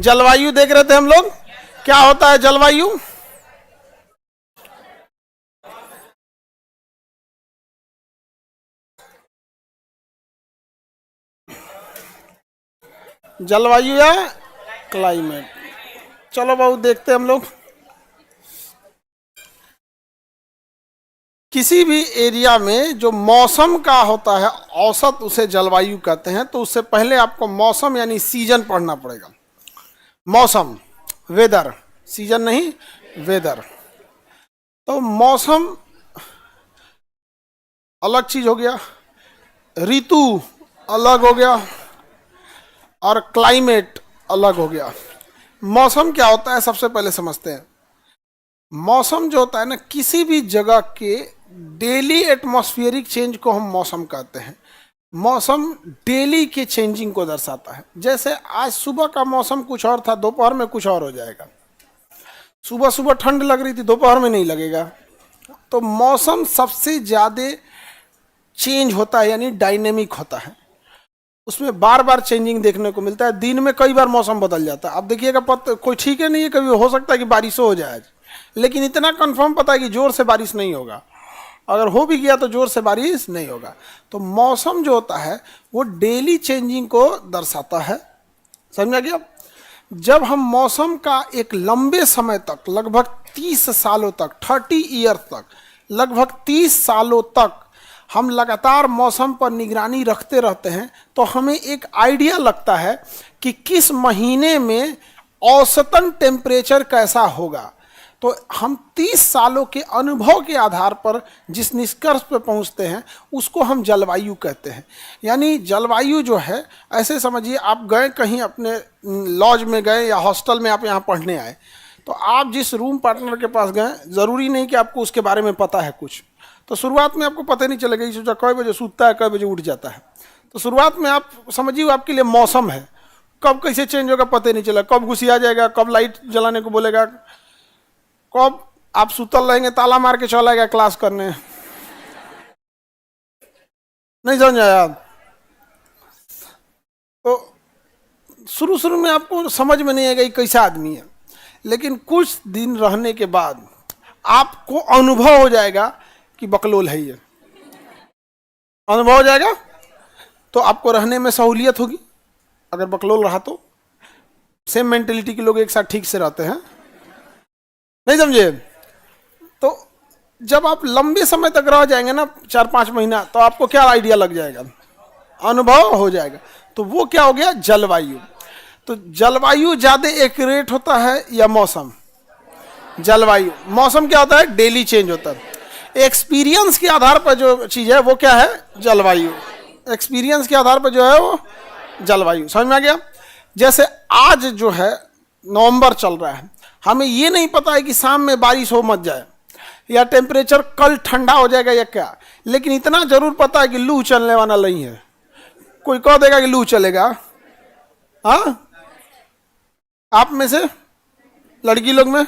जलवायु देख रहे थे हम लोग। क्या होता है जलवायु? जलवायु या क्लाइमेट। चलो बाबू देखते हैं हम लोग। किसी भी एरिया में जो मौसम का होता है औसत, उसे जलवायु कहते हैं। तो उससे पहले आपको मौसम यानी सीजन पढ़ना पड़ेगा। मौसम, वेदर, सीजन नहीं, वेदर। तो मौसम अलग चीज हो गया, ऋतु अलग हो गया, और क्लाइमेट अलग हो गया। मौसम क्या होता है सबसे पहले समझते हैं। मौसम जो होता है ना, किसी भी जगह के डेली एटमॉस्फेरिक चेंज को हम मौसम कहते हैं। मौसम डेली के चेंजिंग को दर्शाता है। जैसे आज सुबह का मौसम कुछ और था, दोपहर में कुछ और हो जाएगा। सुबह सुबह ठंड लग रही थी, दोपहर में नहीं लगेगा। तो मौसम सबसे ज़्यादा चेंज होता है, यानी डायनेमिक होता है। उसमें बार बार चेंजिंग देखने को मिलता है। दिन में कई बार मौसम बदल जाता है। अब देखिएगा कोई ठीक है नहीं है, कभी हो सकता है कि बारिश हो जाए, लेकिन इतना कंफर्म पता है कि जोर से बारिश नहीं होगा। अगर हो भी गया तो जोर से बारिश नहीं होगा। तो मौसम जो होता है वो डेली चेंजिंग को दर्शाता है। समझा गया? जब हम मौसम का एक लंबे समय तक, लगभग 30 सालों तक, 30 ईयर तक, लगभग 30 सालों तक हम लगातार मौसम पर निगरानी रखते रहते हैं, तो हमें एक आइडिया लगता है कि किस महीने में औसतन टेम्परेचर कैसा होगा। तो हम 30 सालों के अनुभव के आधार पर जिस निष्कर्ष पर पहुंचते हैं उसको हम जलवायु कहते हैं। यानी जलवायु जो है, ऐसे समझिए आप गए कहीं, अपने लॉज में गए या हॉस्टल में आप यहाँ पढ़ने आए, तो आप जिस रूम पार्टनर के पास गए, ज़रूरी नहीं कि आपको उसके बारे में पता है कुछ। तो शुरुआत में आपको पता नहीं चलेगा, सोचा कई बजे सूतता है, कई बजे उठ जाता है। तो शुरुआत में आप समझिए आपके लिए मौसम है, कब कैसे चेंज होगा पता नहीं चला, कब घुसिया जाएगा, कब लाइट जलाने को बोलेगा, कब आप सुतल रहेंगे, ताला मार के चला गया क्लास करने। नहीं समझ आया? तो शुरू शुरू में आपको समझ में नहीं आएगा ये कैसा आदमी है, लेकिन कुछ दिन रहने के बाद आपको अनुभव हो जाएगा कि बकलोल है ये। अनुभव हो जाएगा तो आपको रहने में सहूलियत होगी। अगर बकलोल रहा तो सेम मेंटेलिटी के लोग एक साथ ठीक से रहते हैं। नहीं समझे? तो जब आप लंबे समय तक रह जाएंगे ना, 4-5 महीना, तो आपको क्या आइडिया लग जाएगा, अनुभव हो जाएगा। तो वो क्या हो गया, जलवायु। तो जलवायु ज्यादा एक्यूरेट होता है या मौसम? जलवायु। मौसम क्या होता है, डेली चेंज होता है। एक्सपीरियंस के आधार पर जो चीज है वो क्या है, जलवायु। एक्सपीरियंस के आधार पर जो है वो जलवायु। समझ में आ गया? जैसे आज जो है नवंबर चल रहा है, हमें ये नहीं पता है कि शाम में बारिश हो मत जाए, या टेम्परेचर कल ठंडा हो जाएगा या क्या, लेकिन इतना जरूर पता है कि लू चलने वाला नहीं है। कोई कह देगा कि लू चलेगा? हाँ, आप में से लड़की लोग में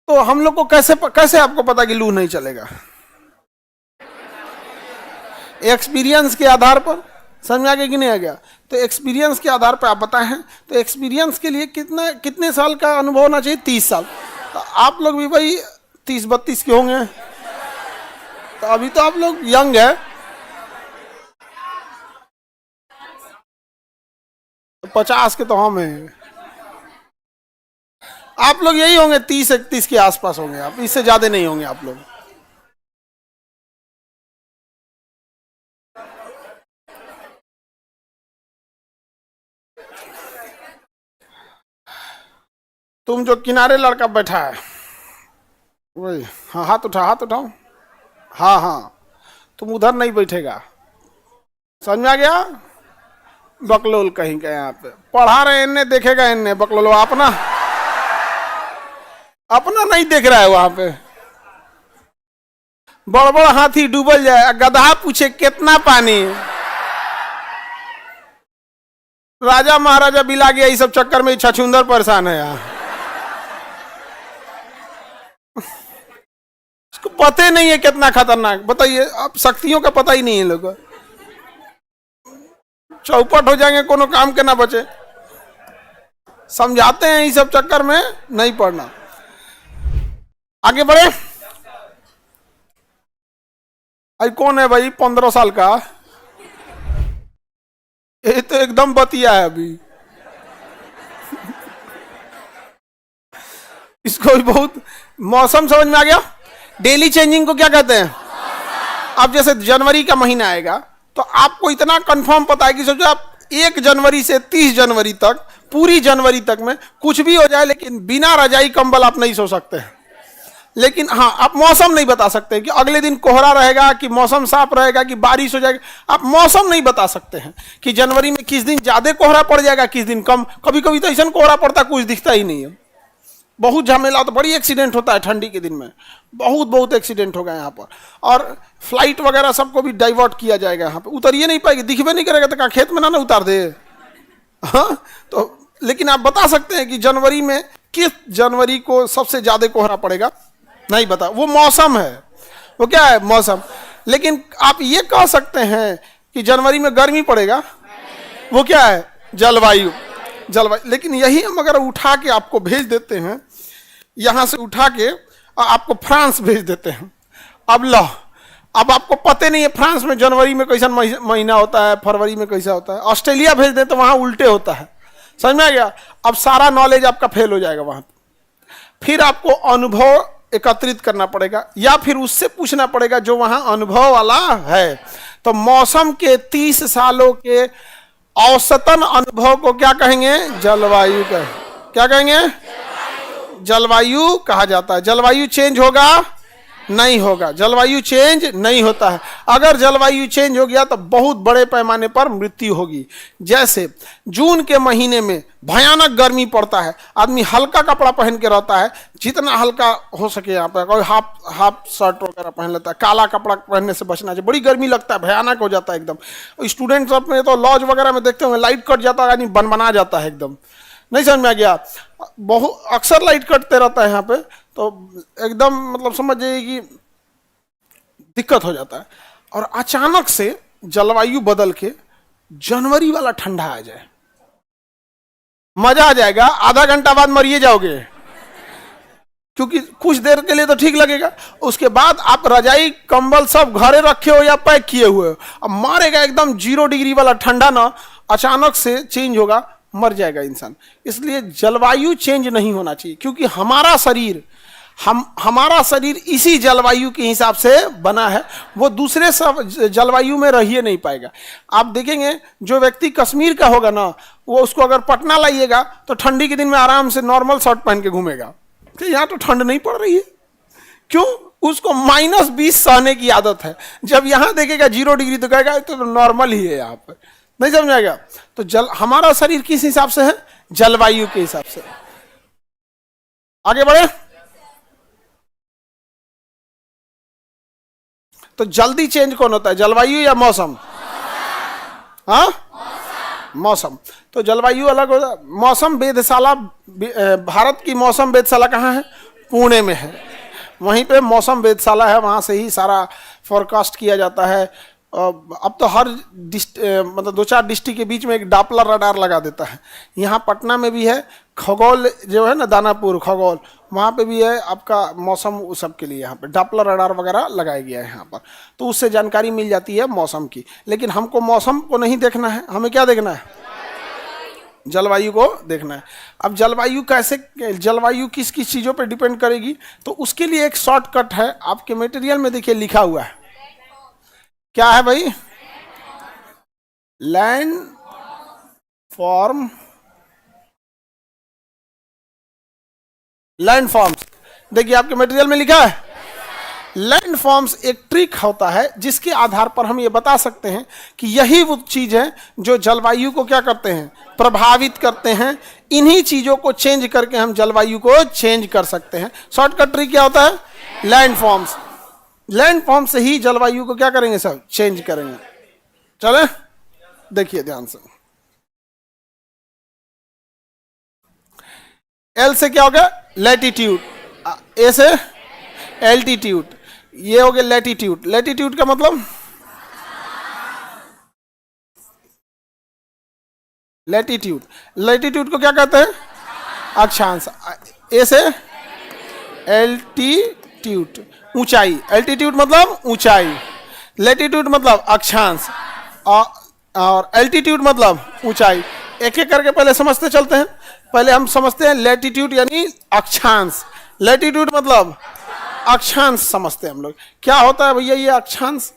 तो हम लोग को कैसे आपको पता कि लू नहीं चलेगा? एक्सपीरियंस के आधार पर। समझ आ गया कि नहीं आ गया? तो एक्सपीरियंस के आधार पर आप बताए हैं। तो एक्सपीरियंस के लिए कितने साल का अनुभव होना चाहिए? 30 साल। तो आप लोग भी भाई 30-32 के होंगे, तो अभी तो आप लोग यंग है। तो 50 के तो हम हैं। आप लोग यही होंगे, 30-31 के आसपास होंगे आप, इससे ज्यादा नहीं होंगे आप लोग। तुम जो किनारे लड़का बैठा है वही, हाँ हाथ उठाओ। हाँ हाँ, तुम उधर नहीं बैठेगा। समझ में आ गया? बकलोल कहीं का यहाँ पे पढ़ा रहे, इन्ने देखेगा, इन्ने बकलोल अपना नहीं देख रहा है। वहां पे बड़ बड़ हाथी डूबल जाए, गधा पूछे कितना पानी। राजा महाराजा बिला गया, इस सब चक्कर में छछूंदर परेशान है यहाँ। इसको पता नहीं है कितना खतरनाक। बताइए, अब शक्तियों का पता ही नहीं है लोगों को। चौपट हो जाएंगे, कोनो काम के ना बचे। समझाते हैं, इस सब चक्कर में नहीं पड़ना। आगे बढ़े। अरे कौन है भाई 15 साल का? ये तो एकदम बतिया है अभी। इसको भी बहुत मौसम समझ में आ गया। डेली चेंजिंग को क्या कहते हैं? अब जैसे जनवरी का महीना आएगा तो आपको इतना कंफर्म पता है कि सोचो आप 1 जनवरी से 30 जनवरी तक, पूरी जनवरी तक में कुछ भी हो जाए, लेकिन बिना रजाई कंबल आप नहीं सो सकते हैं। लेकिन हाँ, आप मौसम नहीं बता सकते कि अगले दिन कोहरा रहेगा, कि मौसम साफ रहेगा, कि बारिश हो जाएगी। आप मौसम नहीं बता सकते हैं कि जनवरी में किस दिन ज्यादा कोहरा पड़ जाएगा, किस दिन कम। कभी कभी तो ऐसा कोहरा पड़ता है कुछ दिखता ही नहीं है। बहुत झमेला, तो बड़ी एक्सीडेंट होता है ठंडी के दिन में, बहुत एक्सीडेंट हो गए यहाँ पर। और फ्लाइट वगैरह सबको भी डाइवर्ट किया जाएगा, यहाँ पे उतरिए नहीं पाएगी, दिखबे नहीं करेगा तो कहाँ खेत में ना उतार दे। हाँ, तो लेकिन आप बता सकते हैं कि जनवरी में किस जनवरी को सबसे ज्यादा कोहरा पड़ेगा? नहीं बता, वो मौसम है। वो क्या है? मौसम। लेकिन आप ये कह सकते हैं कि जनवरी में गर्मी पड़ेगा, वो क्या है? जलवायु। जलवायु। लेकिन यही हम अगर उठा के आपको भेज देते हैं, यहां से उठा के आपको फ्रांस भेज देते हैं। अब लो, अब आपको पता नहीं है फ्रांस में जनवरी में कैसा महीना होता है, फरवरी में कैसा होता है। ऑस्ट्रेलिया भेज दे तो वहां उल्टे होता है। समझ में आ गया? अब सारा नॉलेज आपका फेल हो जाएगा वहां। फिर आपको अनुभव एकत्रित करना पड़ेगा, या फिर उससे पूछना पड़ेगा जो वहां अनुभव वाला है। तो मौसम के 30 सालों के औसतन अनुभव को क्या कहेंगे? जलवायु कहेंगे। क्या कहेंगे? जलवायु कहा जाता है। जलवायु चेंज होगा? नहीं होगा। जलवायु चेंज नहीं होता है। अगर जलवायु चेंज हो गया तो बहुत बड़े पैमाने पर मृत्यु होगी। जैसे जून के महीने में भयानक गर्मी पड़ता है, आदमी हल्का कपड़ा पहन के रहता है, जितना हल्का हो सके। यहाँ पर कोई हाफ शर्ट वगैरह पहन लेता है, काला कपड़ा पहनने से बचना चाहिए। बड़ी गर्मी लगता है, भयानक हो जाता है एकदम। स्टूडेंट सब में तो लॉज वगैरह में देखते होंगे, लाइट कट जाता है, यानी बना जाता है एकदम। नहीं समझ में आ गया? बहुत अक्सर लाइट कटते रहता है यहाँ पे, तो एकदम मतलब समझ जाइए कि दिक्कत हो जाता है। और अचानक से जलवायु बदल के जनवरी वाला ठंडा आ जाए, मजा आ जाएगा। आधा घंटा बाद मरिए जाओगे, क्योंकि कुछ देर के लिए तो ठीक लगेगा, उसके बाद आप रजाई कंबल सब घरे रखे हो या पैक किए हुए हो, अब मारेगा एकदम 0 डिग्री वाला ठंडा ना, अचानक से चेंज होगा, मर जाएगा इंसान। इसलिए जलवायु चेंज नहीं होना चाहिए, क्योंकि हमारा शरीर इसी जलवायु के हिसाब से बना है। वो दूसरे सब जलवायु में रह ही नहीं पाएगा। आप देखेंगे जो व्यक्ति कश्मीर का होगा ना, वो उसको अगर पटना लाइएगा तो ठंडी के दिन में आराम से नॉर्मल शर्ट पहन के घूमेगा। तो यहाँ तो ठंड नहीं पड़ रही है, क्यों? उसको -20 सहने की आदत है। जब यहाँ देखेगा 0 डिग्री तो कहेगा तो नॉर्मल ही है यहाँ पर। नहीं समझ आएगा? तो हमारा शरीर किस हिसाब से है? जलवायु के हिसाब से। आगे बढ़े। तो जल्दी चेंज कौन होता है, जलवायु या मौसम? हाँ, मौसम। तो जलवायु अलग होता है। मौसम वेधशाला, भारत की मौसम वेधशाला कहाँ है? पुणे में है। वहीं पे मौसम वेधशाला है, वहाँ से ही सारा फोरकास्ट किया जाता है। अब तो हर मतलब 2-4 डिस्ट्रिक्ट के बीच में एक डापलर रडार लगा देता है। यहाँ पटना में भी है, खगोल जो है ना, दानापुर खगोल, वहाँ पे भी है आपका मौसम। उस सब के लिए यहाँ पे डापलर रडार वगैरह लगाया गया है यहाँ पर, तो उससे जानकारी मिल जाती है मौसम की। लेकिन हमको मौसम को नहीं देखना है, हमें क्या देखना है? जलवायु को देखना है। अब जलवायु कैसे, जलवायु किस किस चीज़ों पे डिपेंड करेगी, तो उसके लिए एक शॉर्टकट है। आपके मटेरियल में देखिए लिखा हुआ है, क्या है भाई? Land form, land forms. देखिए आपके मटेरियल में लिखा है लैंड फॉर्म्स एक ट्रिक होता है जिसके आधार पर हम ये बता सकते हैं कि यही वो चीज है जो जलवायु को क्या करते हैं? प्रभावित करते हैं। इन्हीं चीजों को चेंज करके हम जलवायु को चेंज कर सकते हैं। शॉर्टकट ट्रिक क्या होता है? Land forms. लैंड फॉर्म से ही जलवायु को क्या करेंगे? सब चेंज करेंगे। चले देखिए ध्यान से। एल से क्या हो गया? लैटिट्यूड। ए से एल्टीट्यूड। ये हो गया लैटिट्यूड। लैटिट्यूड का मतलब लेटीट्यूड। लेटीट्यूड को क्या कहते हैं? अक्षांश। ए से एल्टीट्यूड, ऊंचाई। एल्टीट्यूड मतलब ऊंचाई, लेटीट्यूड मतलब अक्षांश, और एल्टीट्यूड मतलब ऊंचाई। एक एक करके पहले समझते चलते हैं। पहले हम समझते हैं लेटीट्यूड यानी अक्षांश। लेटीट्यूड मतलब अक्षांश समझते हैं हम लोग। क्या होता है भैया ये अक्षांश?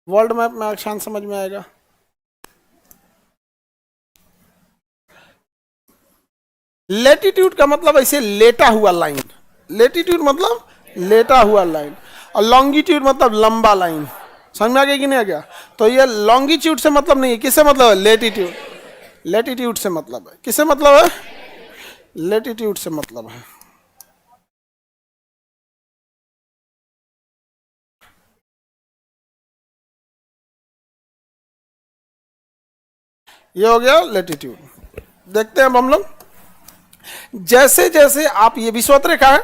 वर्ल्ड मैप में अक्षांश समझ में आएगा। लेटीट्यूड का मतलब ऐसे लेटा हुआ लाइन, लेटीट्यूड मतलब लेटा हुआ लाइन, और लॉन्गिट्यूड मतलब लंबा लाइन। समझ में आ गया कि नहीं आ गया? तो ये लॉन्गिट्यूड से मतलब नहीं है, किससे मतलब है? लेटीट्यूड। लेटीट्यूड से मतलब है, किससे मतलब है? लेटीट्यूड से मतलब है। ये हो गया लेटीट्यूड। देखते हैं अब हम लोग। जैसे जैसे आप, ये विषुवत रेखा है,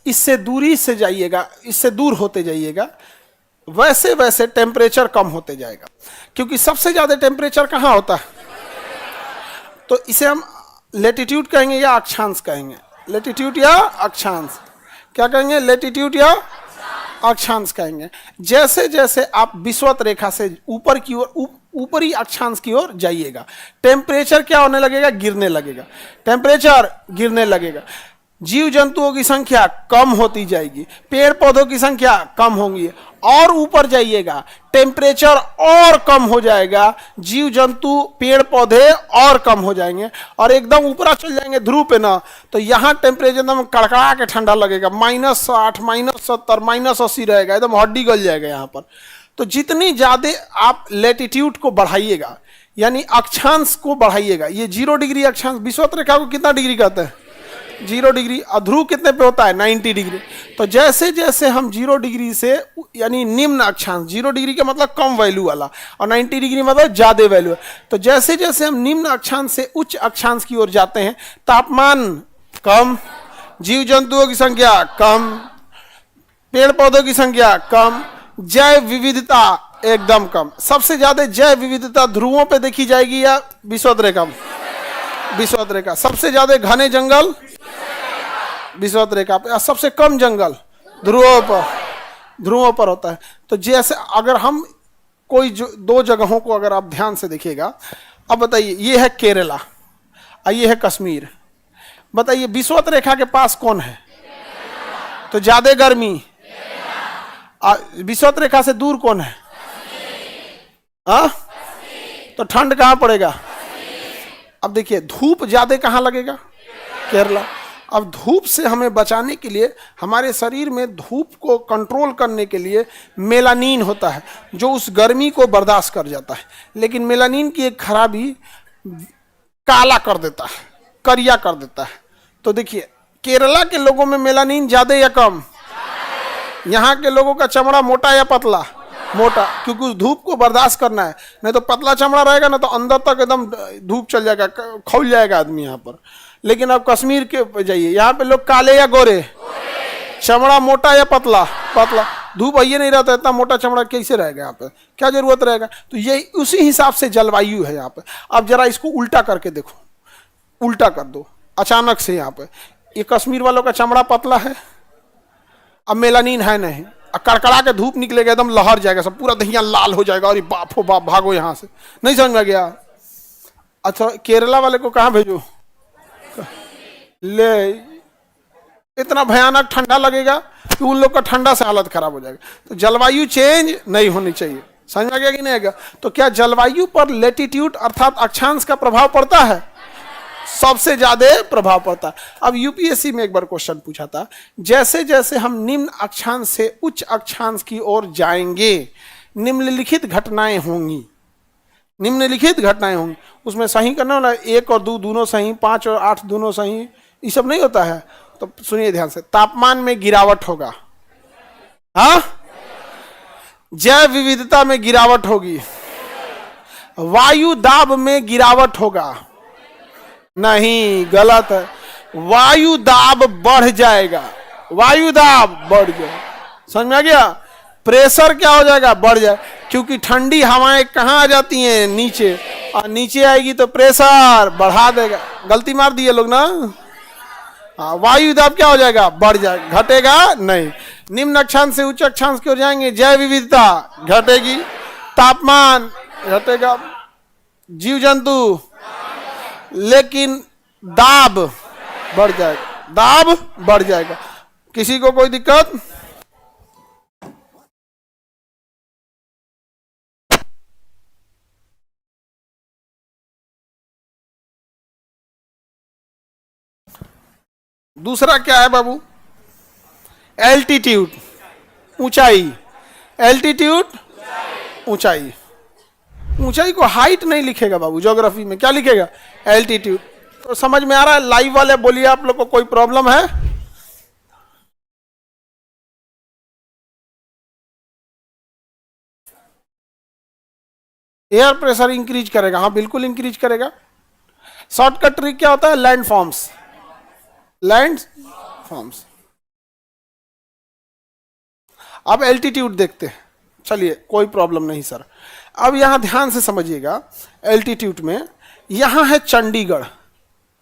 इससे दूरी से जाइएगा, इससे दूर होते जाइएगा, वैसे वैसे टेम्परेचर कम होते जाएगा। क्योंकि सबसे ज्यादा टेम्परेचर कहाँ होता है? तो इसे हम लेटीट्यूड कहेंगे या अक्षांश कहेंगे? लेटीट्यूड या अक्षांश? क्या कहेंगे? लेटीट्यूड या अक्षांश कहेंगे। जैसे जैसे आप विषुवत रेखा से ऊपर की ओर, ऊपरी अक्षांश की ओर जाइएगा, टेम्परेचर क्या होने लगेगा? गिरने लगेगा। टेम्परेचर गिरने लगेगा, जीव जंतुओं की संख्या कम होती जाएगी, पेड़ पौधों की संख्या कम होगी। और ऊपर जाइएगा, टेम्परेचर और कम हो जाएगा, जीव जंतु पेड़ पौधे और कम हो जाएंगे, और एकदम ऊपर चल जाएंगे ध्रुव पे ना, तो यहाँ टेम्परेचर एकदम कड़कड़ा के ठंडा लगेगा, -60, -70, -80 रहेगा, एकदम हड्डी गल जाएगा यहाँ पर। तो जितनी ज्यादा आप लेटीट्यूड को बढ़ाइएगा, यानी अक्षांश को बढ़ाइएगा, ये 0 डिग्री अक्षांश, विषुवत रेखा को कितना डिग्री कहते हैं? 0 डिग्री। ध्रुव कितने पे होता है? 90 डिग्री। तो जैसे जैसे हम 0 डिग्री से, यानी निम्न अक्षांश, 0 डिग्री का मतलब कम वैल्यू वाला, और 90 डिग्री मतलब ज्यादा वैल्यू है, तो जैसे जैसे हम निम्न अक्षांश से उच्च अक्षांश की ओर जाते हैं, तापमान कम, जीव जंतुओं की संख्या कम, पेड़ पौधों की संख्या कम, जैव विविधता एकदम कम। सबसे ज्यादा जैव विविधता ध्रुवों पे देखी जाएगी या विषुवत रेखा? विषुवत रेखा। सबसे ज्यादा घने जंगल विषुवत रेखा पे, सबसे कम जंगल ध्रुवों पर होता है। तो जैसे अगर हम कोई दो जगहों को अगर आप ध्यान से देखिएगा, अब बताइए, ये है केरला और ये है कश्मीर। बताइए विषुवत रेखा के पास कौन है? तो ज्यादा गर्मी। विषुवत रेखा से दूर कौन है? तो ठंड कहां पड़ेगा? अब देखिए, धूप ज्यादा कहां लगेगा? केरला। अब धूप से हमें बचाने के लिए, हमारे शरीर में धूप को कंट्रोल करने के लिए मेलानिन होता है, जो उस गर्मी को बर्दाश्त कर जाता है। लेकिन मेलानिन की एक खराबी, काला कर देता है, करिया कर देता है। तो देखिए, केरला के लोगों में मेलानिन ज्यादा या कम? यहाँ के लोगों का चमड़ा मोटा या पतला? मोटा, क्योंकि उस धूप को बर्दाश्त करना है। नहीं तो पतला चमड़ा रहेगा ना, तो अंदर तक एकदम धूप चल जाएगा, खौल जाएगा आदमी यहाँ पर। लेकिन अब कश्मीर के जाइए, यहाँ पे लोग काले या गोरे? चमड़ा मोटा या पतला? पतला। धूप आइए नहीं रहता, इतना मोटा चमड़ा कैसे रहेगा यहाँ पे? क्या जरूरत रहेगा? तो ये उसी हिसाब से जलवायु है यहाँ पे। अब जरा इसको उल्टा करके देखो, उल्टा कर दो अचानक से। यहाँ पे ये कश्मीर वालों का चमड़ा पतला है, अब मेलानिन है नहीं, कड़कड़ा के धूप निकलेगा, एकदम लहर जाएगा, सब पूरा दहिया लाल हो जाएगा, और बाप हो बाप, भागो यहाँ से। नहीं समझ में गया? अच्छा, केरला वाले को कहाँ भेजो? ले, इतना भयानक ठंडा लगेगा कि उन लोग का ठंडा से हालत खराब हो जाएगा। तो जलवायु चेंज नहीं होनी चाहिए। समझ में गया कि नहीं आएगा? तो क्या जलवायु पर लेटीट्यूड अर्थात अक्षांश का प्रभाव पड़ता है? सबसे ज्यादा प्रभाव पड़ता है। अब यूपीएससी में एक बार क्वेश्चन पूछा था, जैसे जैसे हम निम्न अक्षांश से उच्च अक्षांश की ओर जाएंगे, निम्नलिखित घटनाएं होंगी। निम्नलिखित घटनाएं होंगी, उसमें सही करना वाला 1 और 2 दोनों सही, 5 और 8 दोनों सही, ये सब नहीं होता है। तो सुनिए ध्यान से, तापमान में गिरावट होगा, हाँ, जैव विविधता में गिरावट होगी, वायु दाब में गिरावट होगा। नहीं, गलत है, वायु दाब बढ़ जाएगा, वायु दाब बढ़ जाएगा। समझ में आ गया? प्रेशर क्या हो जाएगा, बढ़ जाए, क्योंकि ठंडी हवाएं कहाँ आ जाती हैं, नीचे, और नीचे आएगी तो प्रेशर बढ़ा देगा। गलती मार दिए लोग ना। हाँ, वायु दाब क्या हो जाएगा, बढ़ जाएगा, घटेगा नहीं। निम्न अक्षांश से उच्च अक्षांश की ओर जाएंगे, जैव विविधता घटेगी, तापमान घटेगा, जीव जंतु, लेकिन दाब बढ़ जाएगा, दाब बढ़ जाएगा। किसी को कोई दिक्कत? दूसरा क्या है बाबू, एल्टीट्यूड, ऊंचाई, एल्टीट्यूड ऊंचाई। ऊंचाई को हाइट नहीं लिखेगा बाबू, ज्योग्राफी में क्या लिखेगा, एल्टीट्यूड। तो समझ में आ रहा है? लाइव वाले बोलिए, आप लोग को कोई प्रॉब्लम है? एयर प्रेशर इंक्रीज करेगा, हाँ बिल्कुल इंक्रीज करेगा। शॉर्टकट ट्रिक क्या होता है, लैंड फॉर्म्स, लैंड फॉर्म्स। अब एल्टीट्यूड देखते हैं, चलिए कोई प्रॉब्लम नहीं सर। अब यहां ध्यान से समझिएगा, एल्टीट्यूड में यहां है चंडीगढ़,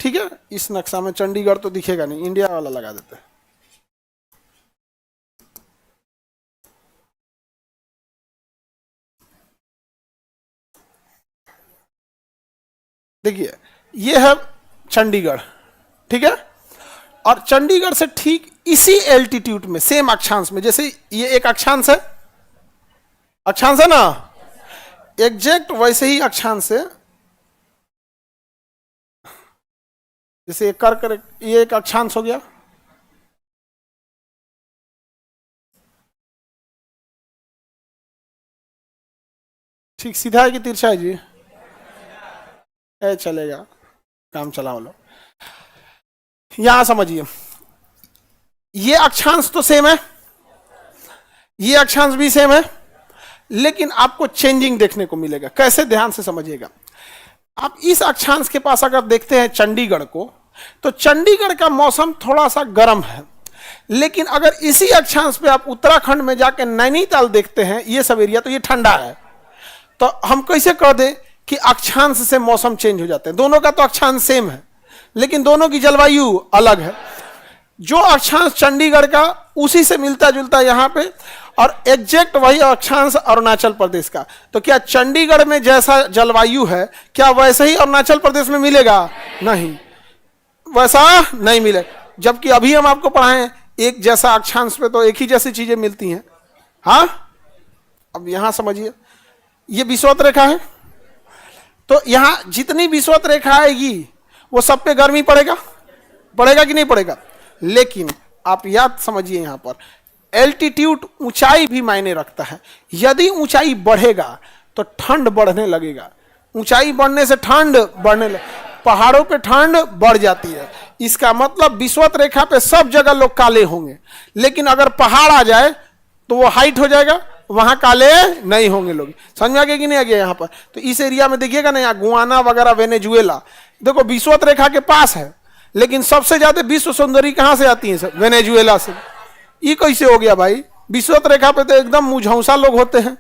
ठीक है, इस नक्शा में चंडीगढ़ तो दिखेगा नहीं, इंडिया वाला लगा देते हैं। देखिए ये है चंडीगढ़, ठीक है, और चंडीगढ़ से ठीक इसी एल्टीट्यूड में, सेम अक्षांश में, जैसे ये एक अक्षांश है, अक्षांश है ना, एग्जैक्ट वैसे ही अक्षांश से, जैसे कर ये एक अक्षांश हो गया, ठीक सीधा है कि तिरछा है जी? चलेगा, काम चलाओ लो। यहां समझिए, ये अक्षांश तो सेम है, ये अक्षांश भी सेम है, लेकिन आपको चेंजिंग देखने को मिलेगा। कैसे, ध्यान से समझिएगा। आप इस अक्षांश के पास अगर देखते हैं चंडीगढ़ को, तो चंडीगढ़ का मौसम थोड़ा सा गर्म है, लेकिन अगर इसी अक्षांश पे आप उत्तराखंड में जाकर नैनीताल देखते हैं, ये सब एरिया, तो ये ठंडा है। तो हम कैसे कह दें कि अक्षांश से मौसम चेंज हो जाते हैं? दोनों का तो अक्षांश सेम है, लेकिन दोनों की जलवायु अलग है। जो अक्षांश चंडीगढ़ का, उसी से मिलता जुलता यहाँ पे, और एग्जैक्ट वही अक्षांश अरुणाचल प्रदेश का। तो क्या चंडीगढ़ में जैसा जलवायु है, क्या वैसे ही अरुणाचल प्रदेश में मिलेगा? नहीं, वैसा नहीं मिलेगा। जबकि अभी हम आपको पढ़ाएं, एक जैसा अक्षांश पे तो एक ही जैसी चीजें मिलती हैं। हाँ, अब यहां समझिए, ये विषुवत रेखा है, तो यहां जितनी विषुवत रेखा आएगी वो सब पे गर्मी पड़ेगा, पड़ेगा कि नहीं पड़ेगा? लेकिन आप याद समझिए, यहां पर एल्टीट्यूड, ऊंचाई भी मायने रखता है। यदि ऊंचाई बढ़ेगा तो ठंड बढ़ने लगेगा, ऊंचाई बढ़ने से ठंड बढ़ने लगे, पहाड़ों पे ठंड बढ़ जाती है। इसका मतलब विषुवत रेखा पे सब जगह लोग काले होंगे, लेकिन अगर पहाड़ आ जाए तो वो हाइट हो जाएगा, वहां काले नहीं होंगे लोग। समझ में आ गया कि नहीं आ गया? यहाँ पर तो इस एरिया में देखिएगा ना, यहाँ गुआना वगैरह, वेनेजुएला, देखो विषुवत रेखा के पास है, लेकिन सबसे ज्यादा विश्व सुंदरी कहां से आती है? वेनेजुएला से। ये कैसे हो गया भाई? विषुवत रेखा पे तो एकदम मुझौसा लोग होते हैं,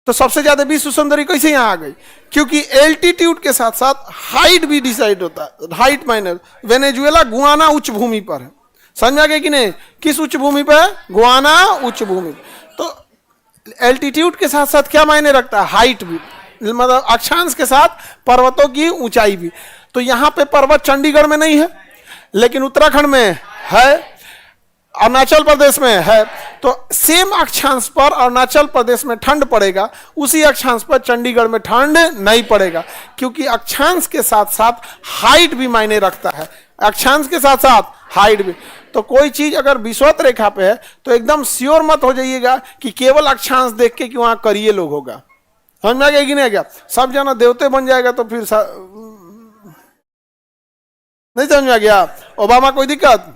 तो सबसे ज्यादा विश्व सुंदरी कैसे यहां आ गई? क्योंकि एल्टीट्यूड के साथ साथ हाइट भी डिसाइड होता है। हाइट माइनर, वेनेजुएला गुआना उच्च भूमि पर है, समझ आ गया कि नहीं? किस उच्च भूमि पर? गुआना उच्च भूमि। तो एल्टीट्यूड के साथ साथ क्या मायने रखता है? हाइट भी, मतलब अक्षांश के साथ पर्वतों की ऊंचाई भी। तो यहां पे पर्वत चंडीगढ़ में नहीं है, लेकिन उत्तराखंड में है, अरुणाचल प्रदेश में है। तो सेम अक्षांश पर अरुणाचल प्रदेश में ठंड पड़ेगा, उसी अक्षांश पर चंडीगढ़ में ठंड नहीं पड़ेगा, क्योंकि अक्षांश के साथ साथ हाइट भी मायने रखता है। अक्षांश के साथ साथ हाइट भी। तो कोई चीज अगर विषुवत रेखा पे है तो एकदम श्योर मत हो जाइएगा कि केवल अक्षांश देख के कि वहां करिए लोग होगा। समझ में आ गया कि नहीं आ गया? सब जना देवते बन जाएगा तो फिर नहीं समझ में आ गया? ओबामा कोई दिक्कत?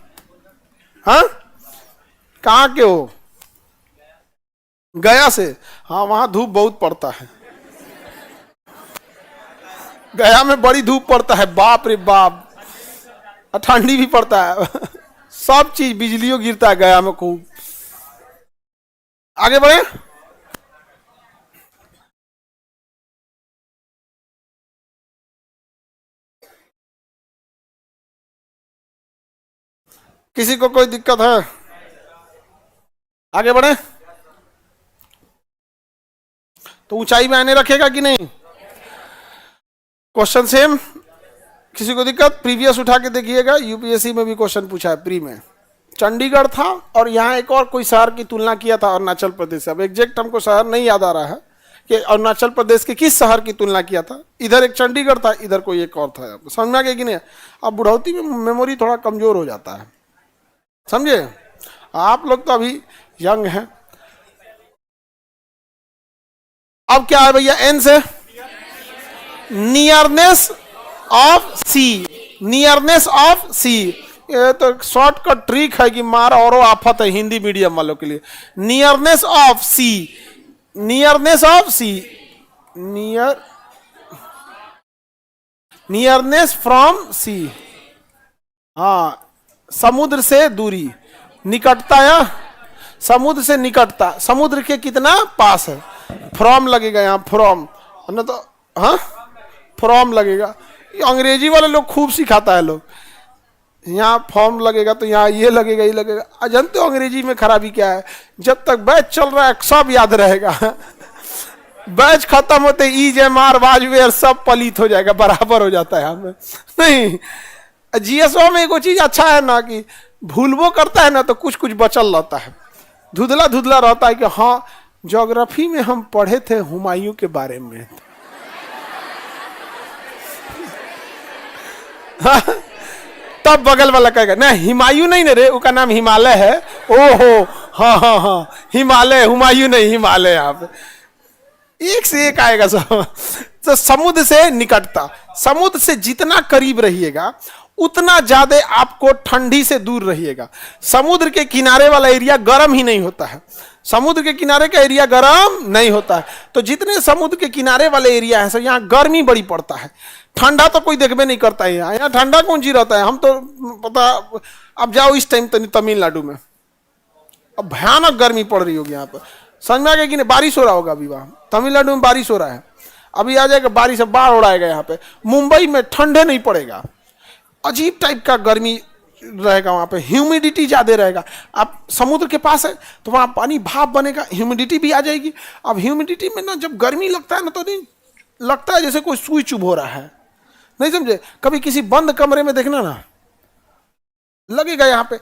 हाँ, कहाँ के हो? गया से? हाँ, वहां धूप बहुत पड़ता है, गया में बड़ी धूप पड़ता है, बाप रे बाप, ठंडी भी पड़ता है सब चीज, बिजलियों गिरता है गया में खूब। आगे बढ़े। किसी को कोई दिक्कत है? आगे बढ़े। तो ऊंचाई में आने रखेगा कि नहीं? Question same. किसी को दिक्कत? प्रीवियस उठा के देखिएगा, यूपीएससी में भी क्वेश्चन पूछा है प्री में। चंडीगढ़ था और यहाँ एक और कोई शहर की तुलना किया था अरुणाचल प्रदेश से। अब एग्जैक्ट हमको शहर नहीं याद आ रहा है कि अरुणाचल प्रदेश के किस शहर की तुलना किया था। इधर एक चंडीगढ़ था, इधर कोई एक और था। समझ में आ गया कि नहीं? अब बुढ़ौती में मेमोरी थोड़ा कमजोर हो जाता है, समझे? आप लोग तो अभी यंग हैं। अब क्या है भैया? एन से nearness of sea, nearness of sea. ये तो शॉर्टकट ट्रिक है कि मार और आफत है हिंदी मीडियम वालों के लिए। Nearness of sea, nearness of sea, nearness from sea. हाँ, समुद्र से दूरी, निकटता या समुद्र से निकटता, समुद्र के कितना पास है। फ्रॉम लगेगा यहाँ, फ्रॉम ना तो हाँ फ्रॉम लगेगा। अंग्रेजी वाले लोग खूब सिखाता है लोग। यहाँ फॉर्म लगेगा तो यहाँ ये लगेगा, ये लगेगा। जानते हो अंग्रेजी में खराबी क्या है? जब तक बैच चल रहा है सब याद रहेगा, बैच खत्म होते ईज एम आर वाजवेयर सब पलित हो जाएगा, बराबर हो जाता है हमें। नहीं, जीएसओ में एक चीज अच्छा है ना कि भूलबो करता है ना तो कुछ कुछ बचल रहता है, धुधला धुधला रहता है कि हाँ ज्योग्राफी में हम पढ़े थे हुमायूं के बारे में। तब बगल वाला कहेगा ना हिमायू नहीं ना रे, उसका नाम हिमालय है। ओहो हाँ हाँ हाँ, हिमालय, हुमायूं नहीं, हिमालय। यहाँ पे एक से एक आएगा सब। तो समुद्र से निकटता, समुद्र से जितना करीब रहिएगा उतना ज्यादा आपको ठंडी से दूर रहिएगा। समुद्र के किनारे वाला एरिया गर्म ही नहीं होता है, समुद्र के किनारे का एरिया गर्म नहीं होता है। तो जितने समुद्र के किनारे वाले एरिया है यहाँ गर्मी बड़ी पड़ता है, ठंडा तो कोई देखबे नहीं करता है। यहाँ ठंडा कौन सी रहता है? हम तो पता, अब जाओ इस टाइम तमिलनाडु में, अब भयानक गर्मी पड़ रही होगी यहाँ पर। समझ में आ गया कि नहीं? बारिश हो रहा होगा अभी, वहाँ तमिलनाडु में बारिश हो रहा है, अभी आ जाएगा बारिश, बाढ़ उड़ाएगा यहाँ पे। मुंबई में ठंडे नहीं पड़ेगा, अजीब टाइप का गर्मी रहेगा, वहाँ पे ह्यूमिडिटी ज़्यादा रहेगा। आप समुद्र के पास है तो वहाँ पानी भाप बनेगा, ह्यूमिडिटी भी आ जाएगी। अब ह्यूमिडिटी में ना जब गर्मी लगता है ना तो नहीं लगता है जैसे कोई सुई चुभ हो रहा है, नहीं समझे? कभी किसी बंद कमरे में देखना ना, लगेगा यहाँ पे।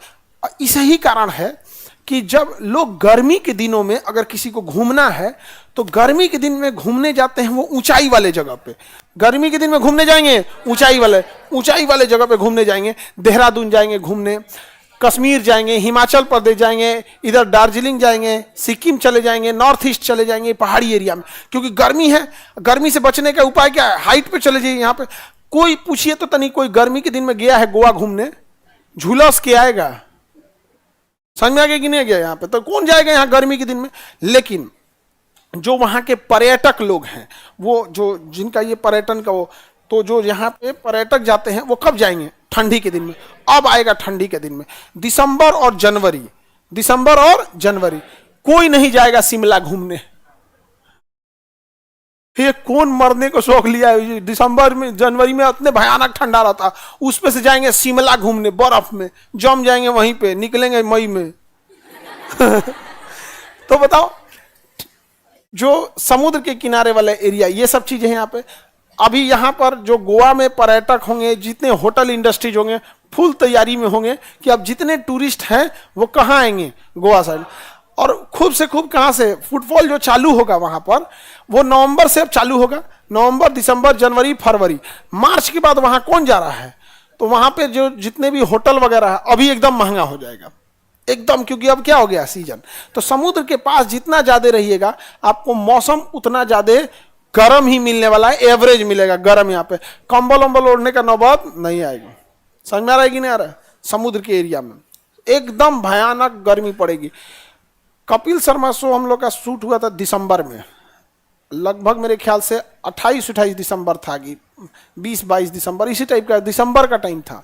इसे ही कारण है कि जब लोग गर्मी के दिनों में अगर किसी को घूमना है तो गर्मी के दिन में घूमने जाते हैं वो ऊंचाई वाले जगह पे। गर्मी के दिन में घूमने जाएंगे ऊंचाई वाले जगह पे घूमने जाएंगे। देहरादून जाएंगे घूमने, कश्मीर जाएंगे, हिमाचल प्रदेश जाएंगे, इधर दार्जिलिंग जाएंगे, सिक्किम चले जाएंगे, नॉर्थ ईस्ट चले जाएंगे, पहाड़ी एरिया में। क्योंकि गर्मी है, गर्मी से बचने का उपाय क्या है? हाइट पे चले जाइए। यहाँ पे कोई पूछिए तो तनी कोई गर्मी के दिन में गया है गोवा घूमने, झूलस के आएगा? समझ में आ गया कि नहीं गया? यहाँ पे तो कौन जाएगा यहाँ गर्मी के दिन में? लेकिन जो वहाँ के पर्यटक लोग हैं, वो जो जिनका ये पर्यटन का वो, तो जो यहाँ पे पर्यटक जाते हैं वो कब जाएंगे? ठंडी के दिन में। अब आएगा ठंडी के दिन में, दिसंबर और जनवरी कोई नहीं जाएगा शिमला घूमने। ये कौन मरने को शौक लिया है? दिसंबर में जनवरी में इतने भयानक ठंडा रहता, उस पे से जाएंगे शिमला घूमने, बर्फ में जम जाएंगे, वहीं पे निकलेंगे मई में। तो बताओ, जो समुद्र के किनारे वाला एरिया, ये सब चीजें यहाँ पे। अभी यहाँ पर जो गोवा में पर्यटक होंगे, जितने होटल इंडस्ट्रीज होंगे, फुल तैयारी में होंगे कि अब जितने टूरिस्ट हैं वो कहाँ आएंगे? गोवा साइड। और खूब से खूब कहाँ से फुटफॉल जो चालू होगा वहाँ पर, वो नवंबर से अब चालू होगा। नवंबर, दिसंबर, जनवरी, फरवरी, मार्च के बाद वहाँ कौन जा रहा है? तो वहाँ पे जो जितने भी होटल वगैरह है अभी एकदम महंगा हो जाएगा एकदम, क्योंकि अब क्या हो गया सीजन। तो समुद्र के पास जितना ज्यादा रहिएगा आपको मौसम उतना ज्यादा गर्म ही मिलने वाला है, एवरेज मिलेगा गर्म। यहाँ पे कंबल वंबल ओढ़ने का नौबत नहीं आएगा। समझ में आ रहा है कि नहीं आ रहा है? समुद्र के एरिया में एकदम भयानक गर्मी पड़ेगी। कपिल शर्मा शो हम लोग का शूट हुआ था दिसंबर में, लगभग मेरे ख्याल से 28-28 दिसंबर था कि 20-22 दिसंबर, इसी टाइप का दिसंबर का टाइम था।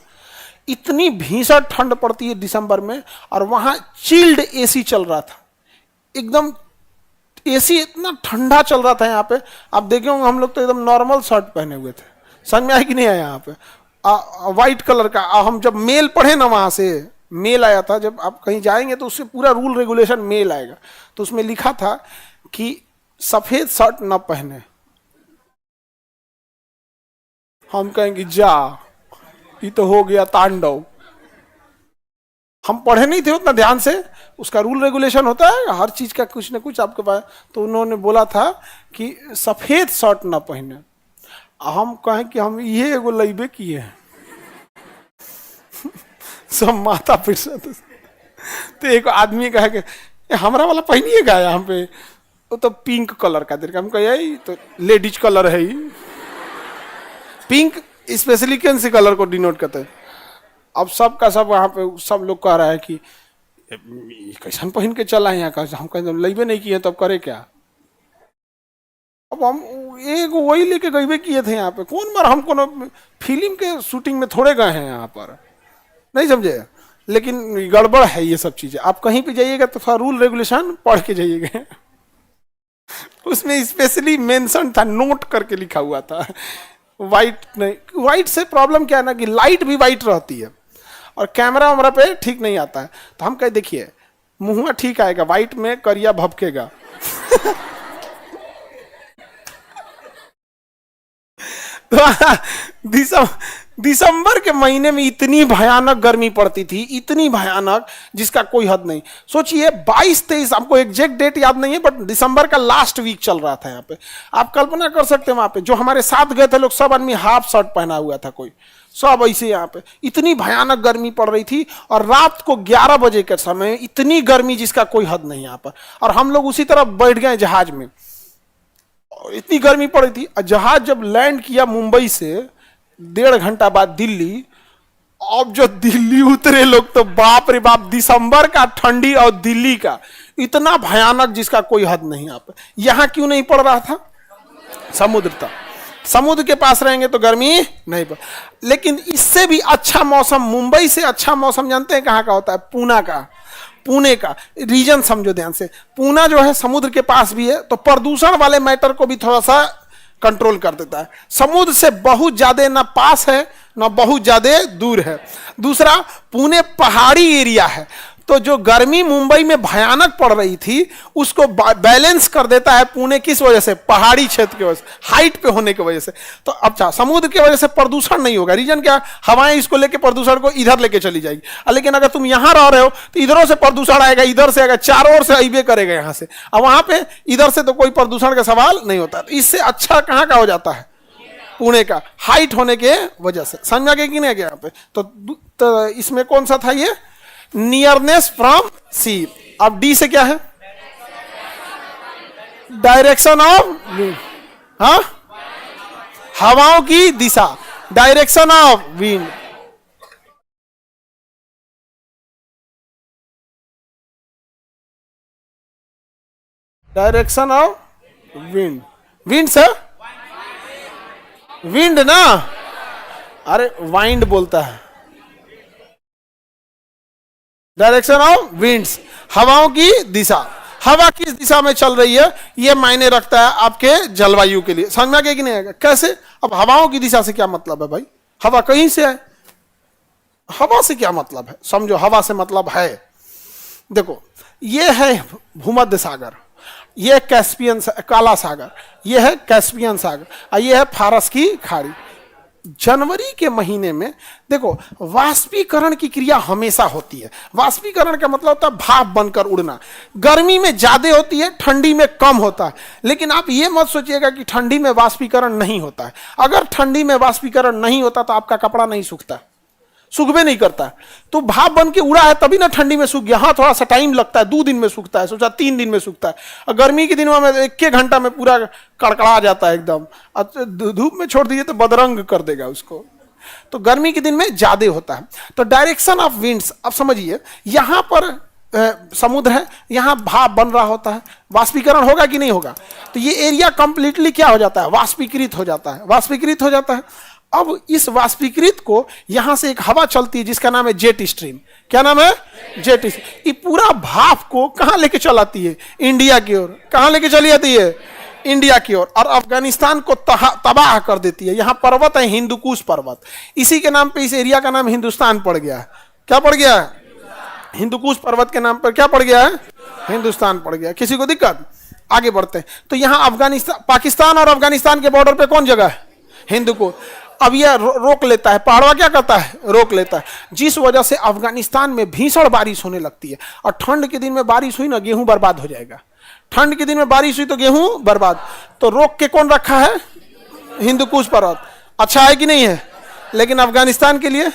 इतनी भीषण ठंड पड़ती है दिसंबर में, और वहां चिल्ड एसी चल रहा था। एकदम एसी इतना ठंडा चल रहा था यहाँ पे, आप देखे होंगे हम लोग तो एकदम नॉर्मल शर्ट पहने हुए थे, समझ में आया कि नहीं आया यहाँ पे, वाइट कलर का। हम जब मेल पढ़े ना, वहां से मेल आया था, जब आप कहीं जाएंगे तो उससे पूरा रूल रेगुलेशन मेल आएगा, तो उसमें लिखा था कि सफेद शर्ट न पहने। हम कहेंगे जा, ये तो हो गया तांडव। हम पढ़े नहीं थे उतना ध्यान से, उसका रूल रेगुलेशन होता है हर चीज का कुछ ना कुछ आपके पास। तो उन्होंने बोला था कि सफेद शर्ट ना पहने। हम कहें कि हम ये एगो लइबे किए हैं सब माथा पिट। तो एक आदमी कहा कि हमारा वाला पहनिए गया यहाँ पे, वो तो पिंक कलर का देखा। हम कहे तो लेडीज कलर है ही, पिंक स्पेशली कौन से कलर को डिनोट करते हैं। अब सब का सब वहां पे सब लोग कह रहा है कि कैसन पहन के चला है यहाँ का। हम कहें लइबे नहीं किए तब करे क्या। अब हम एक वही लेके गईबे किए थे यहाँ पे, कौन बार हम कोनो फिल्म के शूटिंग में थोड़े गए हैं यहाँ पर, नहीं समझे। लेकिन गड़बड़ है ये सब चीजें। आप कहीं पे जाइएगा तो थोड़ा रूल रेगुलेशन पढ़ के जाइएगा उसमें स्पेशली मेंशन था, नोट करके लिखा हुआ था। वाइट नहीं, वाइट से प्रॉब्लम क्या है ना कि लाइट भी वाइट रहती है और कैमरा वैमरा पे ठीक नहीं आता है। तो हम कहे देखिए मुंह ठीक आएगा, वाइट में करिया भपकेगा तो दिसंबर के महीने में इतनी भयानक गर्मी पड़ती थी, इतनी भयानक जिसका कोई हद नहीं। सोचिए 22-23, हमको एग्जैक्ट डेट याद नहीं है, बट दिसंबर का लास्ट वीक चल रहा था यहाँ पे। आप कल्पना कर सकते हैं वहां पे जो हमारे साथ गए थे लोग, सब आदमी हाफ शर्ट पहना हुआ था, कोई सब ऐसे। यहाँ पे इतनी भयानक गर्मी पड़ रही थी और रात को 11 बजे के समय इतनी गर्मी जिसका कोई हद नहीं यहाँ पर। और हम लोग उसी तरफ बैठ गए जहाज में, इतनी गर्मी पड़ रही थी। जहाज जब लैंड किया मुंबई से 1.5 घंटा बाद दिल्ली, अब जो दिल्ली उतरे लोग तो बाप रे बाप, दिसंबर का ठंडी और दिल्ली का इतना भयानक जिसका कोई हद नहीं। आप यहां क्यों नहीं पड़ रहा था? समुद्र था, समुद्र के पास रहेंगे तो गर्मी नहीं पड़। लेकिन इससे भी अच्छा मौसम, मुंबई से अच्छा मौसम जानते हैं कहां का होता है? पूना का। पुणे का रीजन समझो ध्यान से। पूना जो है समुद्र के पास भी है, तो प्रदूषण वाले मैटर को भी थोड़ा सा कंट्रोल कर देता है। समुद्र से बहुत ज्यादा ना पास है ना बहुत ज्यादा दूर है। दूसरा, पुणे पहाड़ी एरिया है, तो जो गर्मी मुंबई में भयानक पड़ रही थी उसको बैलेंस कर देता है पुणे। किस वजह से? पहाड़ी क्षेत्र की वजह से, हाइट पे होने की वजह से। तो अच्छा, समुद्र की वजह से प्रदूषण नहीं होगा। रीजन क्या? हवाएं इसको लेके प्रदूषण को इधर लेके चली जाएगी। लेकिन अगर तुम यहां रह रहे हो तो इधरों से प्रदूषण आएगा, इधर से आएगा, चारों ओर से आइबे करेगा यहां से। अब वहां पे इधर से तो कोई प्रदूषण का सवाल नहीं होता। तो इससे अच्छा कहां का हो जाता है? पुणे का, हाइट होने के वजह से। समझा गया कि नहीं गया यहाँ पे? तो इसमें कौन सा था ये? Nearness from sea. अब डी से क्या है? Direction of wind. हाँ, हवाओं की दिशा, direction of wind. Direction of wind. Wind से विंड ना, अरे वाइंड बोलता है। डायरेक्शन ऑफ विंड्स, हवाओं की दिशा। हवा किस दिशा में चल रही है यह मायने रखता है आपके जलवायु के लिए। समझ में आ गया कि नहीं आएगा? कैसे? अब हवाओं की दिशा से क्या मतलब है भाई? हवा कहीं से है, हवा से क्या मतलब है? समझो, हवा से मतलब है, देखो ये है भूमध्य सागर, ये कैस्पियन काला सागर, ये है कैस्पियन सागर और ये है फारस की खाड़ी। जनवरी के महीने में देखो वाष्पीकरण की क्रिया हमेशा होती है। वाष्पीकरण का मतलब होता है भाप बनकर उड़ना। गर्मी में ज्यादा होती है, ठंडी में कम होता है। लेकिन आप ये मत सोचिएगा कि ठंडी में वाष्पीकरण नहीं होता है। अगर ठंडी में वाष्पीकरण नहीं होता तो आपका कपड़ा नहीं सूखता, सूखबे नहीं करता। तो भाप बन के उड़ा है तभी ना ठंडी में सूख गया। हाँ, थोड़ा सा टाइम लगता है, 2 दिन में सूखता है, सोचा 3 दिन में सूखता है। और गर्मी के दिनों में 1 घंटा में पूरा कड़कड़ा जाता है एकदम। धूप में छोड़ दीजिए तो बदरंग कर देगा उसको। तो गर्मी के दिन में ज्यादा होता है। तो डायरेक्शन ऑफ विंड्स, अब समझिए यहां पर समुद्र है, यहां भाप बन रहा होता है, वाष्पीकरण होगा कि नहीं होगा? तो ये एरिया कंप्लीटली क्या हो जाता है? वाष्पीकृत हो जाता है। वाष्पीकृत हो जाता है अब इस वाष्पीकृत को यहां से एक हवा चलती है जिसका नाम है जेट स्ट्रीम। क्या नाम है? Jet stream. ये पूरा भाप को कहां लेके चलाती है? इंडिया की ओर। कहां लेके चली जाती है? इंडिया की ओर। और अफगानिस्तान को तबाह कर देती है। यहां पर्वत है हिंदुकुश पर्वत, इसी के नाम पे इस एरिया का नाम हिंदुस्तान पड़ गया है। क्या पड़ गया है? हिंदुकुश पर्वत के नाम पर क्या पड़ गया है? हिंदुस्तान पड़ गया। किसी को दिक्कत? आगे बढ़ते हैं। तो यहां अफगानिस्तान, पाकिस्तान और अफगानिस्तान के बॉर्डर पे कौन जगह है? हिंदुकुश। अब यह रोक लेता है, पहाड़वा क्या करता है? रोक लेता है, जिस वजह से अफगानिस्तान में भीषण बारिश होने लगती है। और ठंड के दिन में बारिश हुई ना, गेहूं बर्बाद हो जाएगा। ठंड के दिन में बारिश हुई तो गेहूं बर्बाद। तो रोक के कौन रखा है? हिंदुकुश पर्वत। अच्छा है कि नहीं है? लेकिन अफगानिस्तान के लिए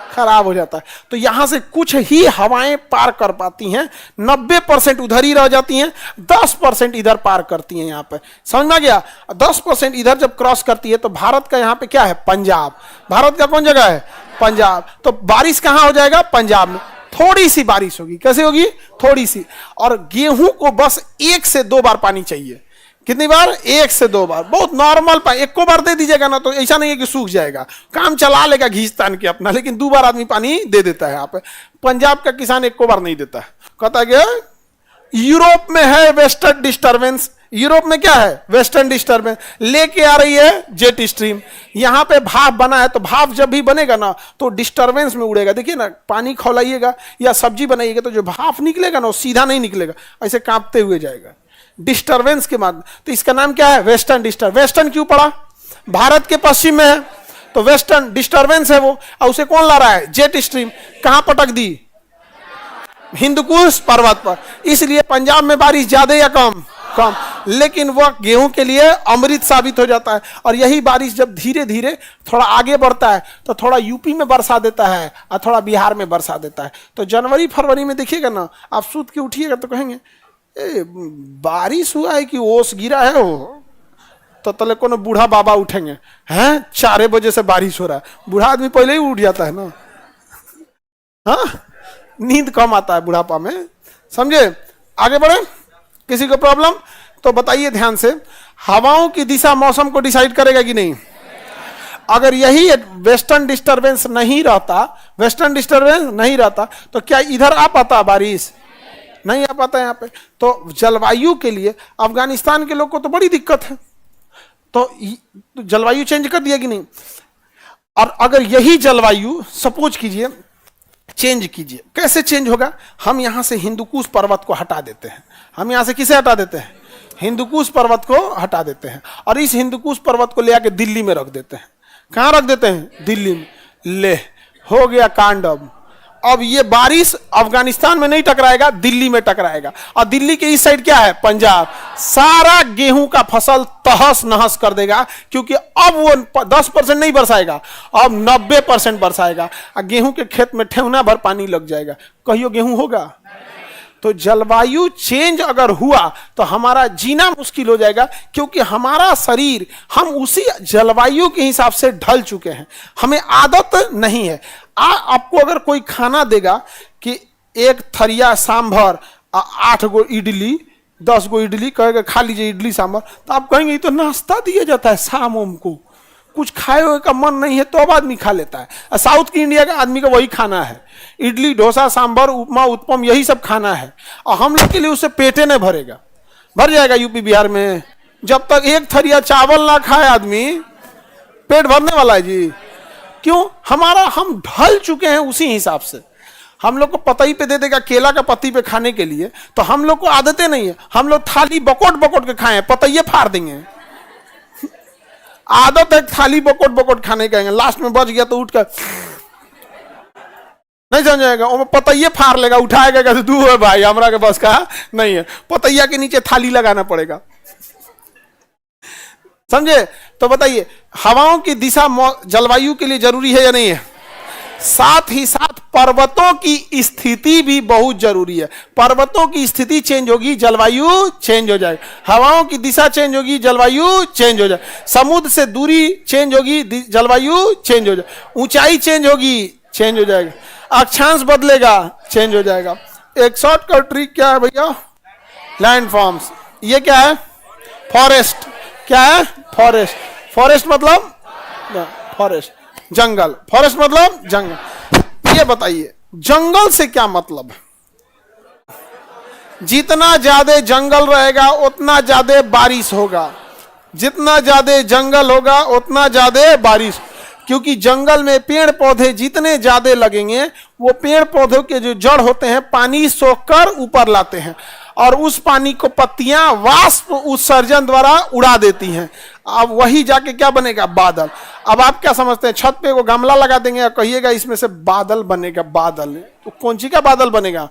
खराब हो जाता है। तो यहां से कुछ ही हवाएं पार कर पाती हैं, 90% उधर ही रह जाती हैं, 10% इधर पार करती हैं। यहां पे समझ में गया? 10% इधर जब क्रॉस करती है तो भारत का यहां पे क्या है? पंजाब। भारत का कौन जगह है? पंजाब। तो बारिश कहां हो जाएगा? पंजाब में। थोड़ी सी बारिश होगी। कैसे होगी? थोड़ी सी। और गेहूं को बस 1 से 2 बार पानी चाहिए। कितनी बार? 1 से 2 बार। बहुत नॉर्मल पानी। 1 बार दे दीजिएगा ना तो ऐसा नहीं है कि सूख जाएगा, काम चला लेगा घींच तान के अपना, लेकिन 2 बार आदमी पानी दे देता है। यहाँ पे पंजाब का किसान 1 बार नहीं देता है। कहता है कि यूरोप में है वेस्टर्न डिस्टर्बेंस। यूरोप में क्या है? वेस्टर्न डिस्टर्बेंस लेके आ रही है जेट स्ट्रीम। यहां पे भाप बना है, तो भाप जब भी बनेगा ना तो डिस्टर्बेंस में उड़ेगा। देखिए ना, पानी खौलाइएगा या सब्जी बनाइएगा तो जो भाप निकलेगा ना वो सीधा नहीं निकलेगा, ऐसे कांपते हुए जाएगा डिस्टर्बेंस के माध्यम। तो इसका नाम क्या है? Western disturbance. वेस्टर्न क्यों पड़ा? भारत के पश्चिम में है तो वेस्टर्न डिस्टर्बेंस है वो। और उसे कौन ला रहा है? Jet stream. कहां पटक दी? हिंदुकुश पर्वत पर। इसलिए पंजाब में बारिश ज्यादा या कम? कम। लेकिन वह गेहूं के लिए अमृत साबित हो जाता है। और यही बारिश जब धीरे धीरे थोड़ा आगे बढ़ता है तो थोड़ा यूपी में बरसा देता है और थोड़ा बिहार में बरसा देता है। तो जनवरी फरवरी में देखिएगा ना, आप सूत के उठिएगा तो कहेंगे बारिश हुआ है कि ओस गिरा है वो। तो तले को बूढ़ा बाबा उठेंगे, हैं 4 बजे से बारिश हो रहा है। बूढ़ा आदमी पहले ही उठ जाता है ना, हाँ, नींद कम आता है बुढ़ापा में। समझे? आगे बढ़े। किसी को प्रॉब्लम? तो बताइए ध्यान से, हवाओं की दिशा मौसम को डिसाइड करेगा कि नहीं? अगर यही वेस्टर्न डिस्टरबेंस नहीं रहता, वेस्टर्न डिस्टरबेंस नहीं रहता तो क्या इधर आ पाता बारिश? नहीं आ पाता यहाँ पे। तो जलवायु के लिए अफगानिस्तान के लोग को तो बड़ी दिक्कत है। तो जलवायु चेंज कर दिया कि नहीं? और अगर यही जलवायु सपोज कीजिए चेंज कीजिए, कैसे चेंज होगा? हम यहां से हिंदुकुश पर्वत को हटा देते हैं। हम यहां से किसे हटा देते हैं? हिंदुकुश पर्वत को हटा देते हैं। और इस हिंदुकुश पर्वत को ले आके दिल्ली में रख देते हैं। कहां रख देते हैं? दिल्ली में। ले हो गया कांड। अब ये बारिश अफगानिस्तान में नहीं टकराएगा, दिल्ली में टकराएगा। और दिल्ली के इस साइड क्या है? पंजाब। सारा गेहूं का फसल तहस नहस कर देगा, क्योंकि अब वो 10% नहीं बरसाएगा, अब 90% बरसाएगा। और गेहूं के खेत में ठेहुना भर पानी लग जाएगा। कहियो गेहूं होगा? तो जलवायु चेंज अगर हुआ तो हमारा जीना मुश्किल हो जाएगा, क्योंकि हमारा शरीर हम उसी जलवायु के हिसाब से ढल चुके हैं। हमें आदत नहीं है। आपको अगर कोई खाना देगा कि 1 थरिया सांभर 8 गो इडली 10 गो इडली, कहेगा खा लीजिए इडली सांभर, तो आप कहेंगे ये तो नाश्ता दिया जाता है शाम ओम को, कुछ खाए हुए का मन नहीं है तो अब आदमी खा लेता है। साउथ की इंडिया का आदमी का वही खाना है, इडली डोसा सांभर उपमा उत्पम, यही सब खाना है। और हम लोग के लिए उससे पेटे नहीं भरेगा। भर जाएगा यूपी बिहार में? जब तक 1 थरिया चावल ना खाए आदमी, पेट भरने वाला है जी? क्यों? हम ढल चुके हैं उसी हिसाब से। हम लोग को पतई पे दे देगा केला का पत्ती पे खाने के लिए, तो हम लोग को आदतें नहीं है। हम लोग थाली बकोट बकोट के खाए, पतइये फाड़ देंगे। आदत है थाली बकोट बकोट खाने का, लास्ट में बच गया तो उठ कर नहीं समझाएगा, वो पतइये फाड़ लेगा, उठाएगा कैसे? तू है भाई, हमरा के बस का नहीं है। पतइया के नीचे थाली लगाना पड़ेगा। समझे? तो बताइए, हवाओं की दिशा जलवायु के लिए जरूरी है या नहीं है? साथ ही साथ पर्वतों की स्थिति भी बहुत जरूरी है। पर्वतों की स्थिति चेंज होगी, जलवायु चेंज हो जाएगी। हवाओं की दिशा चेंज होगी, जलवायु चेंज हो जाएगी। समुद्र से दूरी चेंज होगी, जलवायु चेंज हो जाएगी। ऊंचाई चेंज होगी, चेंज हो जाएगी। अक्षांश बदलेगा, चेंज हो जाएगा। एक शॉर्टकट ट्रिक क्या है भैया? Land forms. ये क्या है? फॉरेस्ट। क्या है? फॉरेस्ट। फॉरेस्ट मतलब फॉरेस्ट, जंगल। फॉरेस्ट मतलब जंगल। ये बताइए जंगल से क्या मतलब है? जितना ज्यादा जंगल रहेगा उतना ज्यादा बारिश होगा, जितना ज्यादा जंगल होगा उतना ज्यादा बारिश, क्योंकि जंगल में पेड़ पौधे जितने ज्यादा लगेंगे वो पेड़ पौधों के जो जड़ होते हैं पानी सोखकर ऊपर लाते हैं और उस पानी को पत्तियां वाष्प उत्सर्जन द्वारा उड़ा देती हैं। अब वही जाके क्या बनेगा? बादल। अब आप क्या समझते हैं? छत पे वो गमला लगा देंगे और कहिएगा इसमें से बादल बनेगा। बादल तो कौन सी का बादल बनेगा?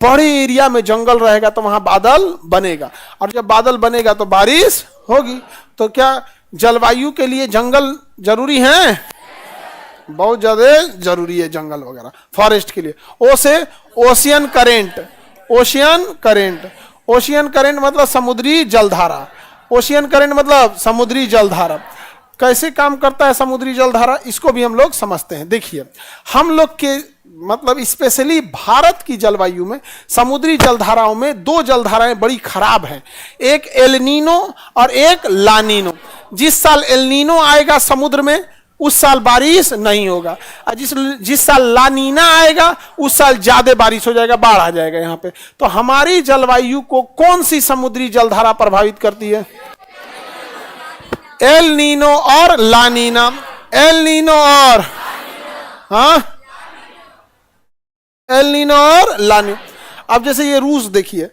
बड़े एरिया में जंगल रहेगा तो वहां बादल बनेगा, और जब बादल बनेगा तो बारिश होगी। तो क्या जलवायु के लिए जंगल जरूरी है? बहुत ज्यादा जरूरी है जंगल वगैरह फॉरेस्ट के लिए। ओ से ocean current, ocean current, ocean current मतलब समुद्री जलधारा। ओशियन करेंट मतलब समुद्री जलधारा। कैसे काम करता है समुद्री जलधारा, इसको भी हम लोग समझते हैं। देखिए हम लोग के मतलब स्पेशली भारत की जलवायु में समुद्री जलधाराओं में दो जलधाराएं बड़ी खराब हैं, एक एल नीनो और एक ला नीनो। जिस साल एल नीनो आएगा समुद्र में उस साल बारिश नहीं होगा, और जिस साल ला नीना आएगा उस साल ज्यादा बारिश हो जाएगा, बाढ़ आ जाएगा यहाँ पे। तो हमारी जलवायु को कौन सी समुद्री जलधारा प्रभावित करती है? एल नीनो और ला नीना। एल नीनो और हाँ एल नीनो और ला नीनो। अब जैसे ये रूस देखिए,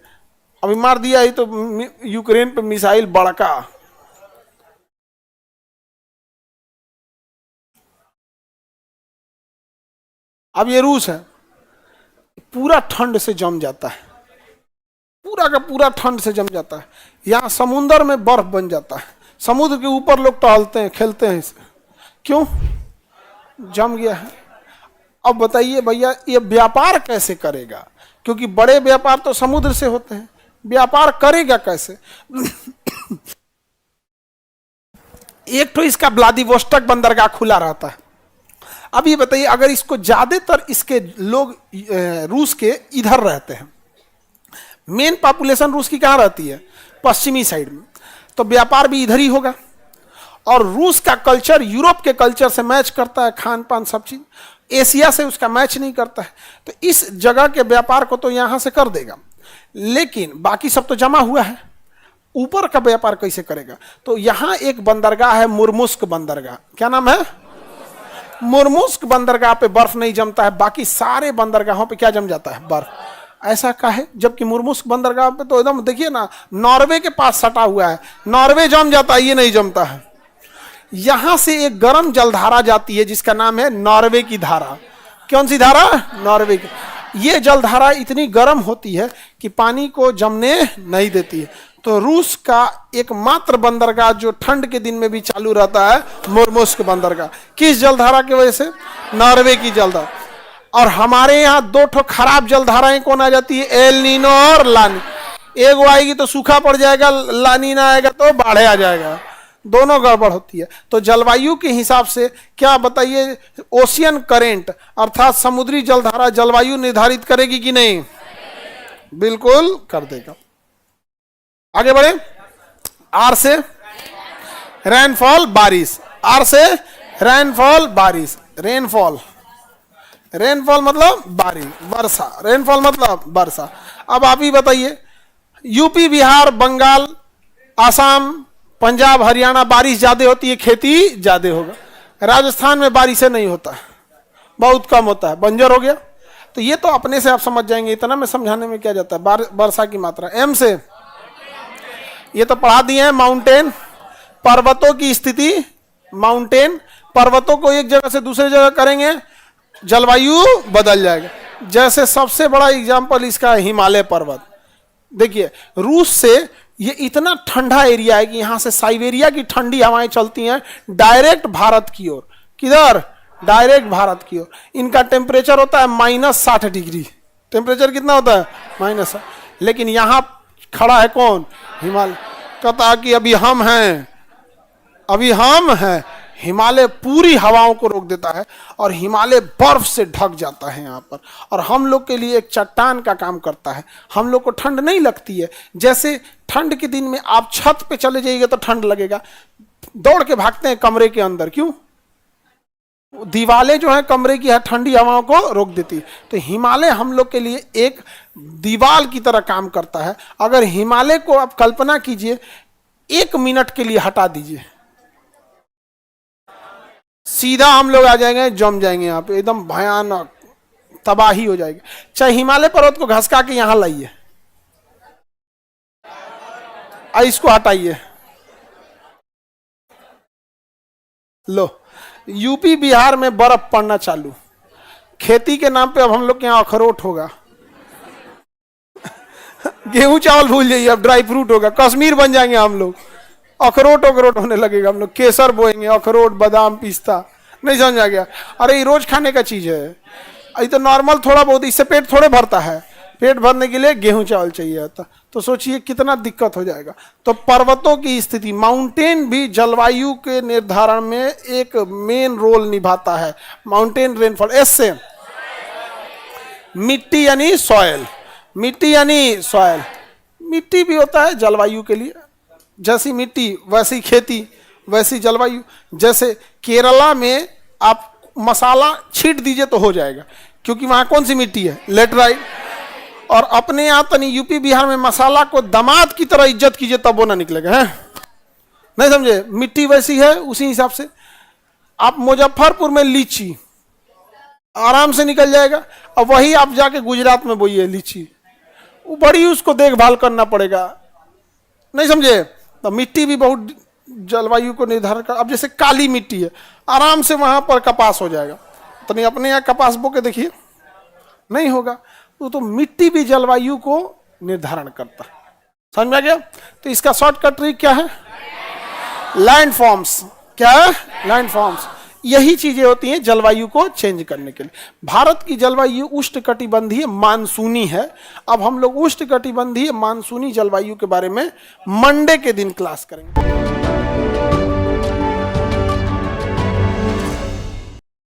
अभी मार दिया ही तो यूक्रेन पे मिसाइल बड़का। अब ये रूस है, पूरा ठंड से जम जाता है, पूरा का पूरा ठंड से जम जाता है। यहाँ समुद्र में बर्फ बन जाता है, समुद्र के ऊपर लोग टहलते हैं, खेलते हैं इसे। क्यों? जम गया है। अब बताइए भैया ये व्यापार कैसे करेगा? क्योंकि बड़े व्यापार तो समुद्र से होते हैं, व्यापार करेगा कैसे? एक तो इसका व्लादिवोस्टोक बंदरगाह खुला रहता है। अब ये बताइए अगर इसको ज्यादातर इसके लोग रूस के इधर रहते हैं, मेन पॉपुलेशन रूस की कहाँ रहती है? पश्चिमी साइड में, तो व्यापार भी इधर ही होगा। और रूस का कल्चर यूरोप के कल्चर से मैच करता है, खान पान सब चीज, एशिया से उसका मैच नहीं करता है। तो इस जगह के व्यापार को तो यहां से कर देगा, लेकिन बाकी सब तो जमा हुआ है, ऊपर का व्यापार कैसे करेगा? तो यहां एक बंदरगाह है मुर्मुस्क बंदरगाह। क्या नाम है? मुर्मुस्क बंदरगाह पे बर्फ नहीं जमता है, बाकी सारे बंदरगाहों पे क्या जम जाता है? बर्फ। ऐसा का है? जबकि मुर्मुस्क बंदरगाह पे तो एकदम देखिए ना, नॉर्वे के पास सटा हुआ है, नॉर्वे जम जाता है, ये नहीं जमता है। यहां से एक गर्म जलधारा जाती है जिसका नाम है नॉर्वे की धारा। कौन सी धारा? नॉर्वे की। ये जलधारा इतनी गर्म होती है कि पानी को जमने नहीं देती है। तो रूस का एकमात्र बंदरगाह जो ठंड के दिन में भी चालू रहता है, मुर्मुस्क बंदरगाह। किस जलधारा की वजह से? नॉर्वे की जलधारा। और हमारे यहाँ दो ठो खराब जलधाराएं कौन आ जाती है? एल नीनो और ला नीना। एक आएगी तो सूखा पड़ जाएगा, ला नीना आएगा तो बाढ़ आ जाएगा, दोनों गड़बड़ होती है। तो जलवायु के हिसाब से क्या बताइए, ओशियन करेंट अर्थात समुद्री जलधारा जलवायु निर्धारित करेगी कि नहीं? बिल्कुल कर देगा। आगे बढ़े। आर से रेनफॉल बारिश, आर से रेनफॉल बारिश, रेनफॉल, रेनफॉल मतलब बारिश, वर्षा, रेनफॉल मतलब वर्षा। अब आप ही बताइए, यूपी बिहार बंगाल आसाम पंजाब हरियाणा बारिश ज्यादा होती है, खेती ज्यादा होगा। राजस्थान में बारिशें नहीं होता है, बहुत कम होता है, बंजर हो गया। तो ये तो अपने से आप समझ जाएंगे, इतना में समझाने में क्या जाता है। वर्षा की मात्रा। एम से ये तो पढ़ा दिए हैं, माउंटेन पर्वतों की स्थिति। माउंटेन पर्वतों को एक जगह से दूसरी जगह करेंगे, जलवायु बदल जाएगा। जैसे सबसे बड़ा एग्जांपल इसका हिमालय पर्वत। देखिए रूस से ये इतना ठंडा एरिया है कि यहां से साइबेरिया की ठंडी हवाएं चलती हैं डायरेक्ट भारत की ओर। किधर? डायरेक्ट भारत की ओर। इनका टेम्परेचर होता है -60 डिग्री। टेम्परेचर कितना होता है? -60। लेकिन यहां खड़ा है कौन? हिमालय। कहता कि अभी हम हैं, अभी हम हैं। हिमालय पूरी हवाओं को रोक देता है और हिमालय बर्फ से ढक जाता है यहाँ पर, और हम लोग के लिए एक चट्टान का काम करता है। हम लोग को ठंड नहीं लगती है। जैसे ठंड के दिन में आप छत पे चले जाइएगा तो ठंड लगेगा, दौड़ के भागते हैं कमरे के अंदर। क्यों? दीवारें जो है कमरे की ठंडी हवाओं को रोक देती। तो हिमालय हम लोग के लिए एक दीवार की तरह काम करता है। अगर हिमालय को आप कल्पना कीजिए 1 मिनट के लिए हटा दीजिए, सीधा हम लोग आ जाएंगे, जम जाएंगे, यहाँ पे एकदम भयानक तबाही हो जाएगी। चाहे हिमालय पर्वत को घसका के यहां लाइए, इसको हटाइए, लो यूपी बिहार में बर्फ पड़ना चालू। खेती के नाम पे अब हम लोग के यहाँ अखरोट होगा। गेहूं चावल भूल जाइए, अब ड्राई फ्रूट होगा। कश्मीर बन जाएंगे हम लोग, अखरोट अखरोट होने लगेगा। हम लोग केसर बोएंगे, अखरोट बादाम पिस्ता। नहीं समझ आ गया? अरे ये रोज खाने का चीज है, ये तो नॉर्मल थोड़ा बहुत, इससे पेट थोड़े भरता है। पेट भरने के लिए गेहूं चावल चाहिए आता, तो सोचिए कितना दिक्कत हो जाएगा। तो पर्वतों की स्थिति, माउंटेन भी जलवायु के निर्धारण में एक मेन रोल निभाता है। माउंटेन रेनफॉल, ऐसे मिट्टी यानी सॉयल, मिट्टी यानी सॉयल, मिट्टी भी होता है जलवायु के लिए। जैसी मिट्टी वैसी खेती वैसी जलवायु। जैसे केरला में आप मसाला छीट दीजिए तो हो जाएगा, क्योंकि वहां कौन सी मिट्टी है? लेटराइट। और अपने यहाँ तनी यूपी बिहार में मसाला को दामाद की तरह इज्जत कीजिए तब वो ना निकलेगा, है नहीं समझे? मिट्टी वैसी है, उसी हिसाब से। आप मुजफ्फरपुर में लीची आराम से निकल जाएगा, और वही आप जाके गुजरात में बोइए लीची, वो बड़ी उसको देखभाल करना पड़ेगा, नहीं समझे? तो मिट्टी भी बहुत जलवायु को निर्धारण कर। अब जैसे काली मिट्टी है, आराम से वहां पर कपास हो जाएगा। तो नहीं अपने यहाँ कपास बो के देखिए, नहीं होगा। तो मिट्टी भी जलवायु को निर्धारण करता है। समझ में आ गया? तो इसका शॉर्टकट ट्रिक क्या है? लैंडफॉर्म्स। क्या है? लैंडफॉर्म्स। यही चीजें होती हैं जलवायु को चेंज करने के लिए। भारत की जलवायु उष्णकटिबंधीय मानसूनी है। अब हम लोग उष्णकटिबंधीय मानसूनी जलवायु के बारे में मंडे के दिन क्लास करेंगे।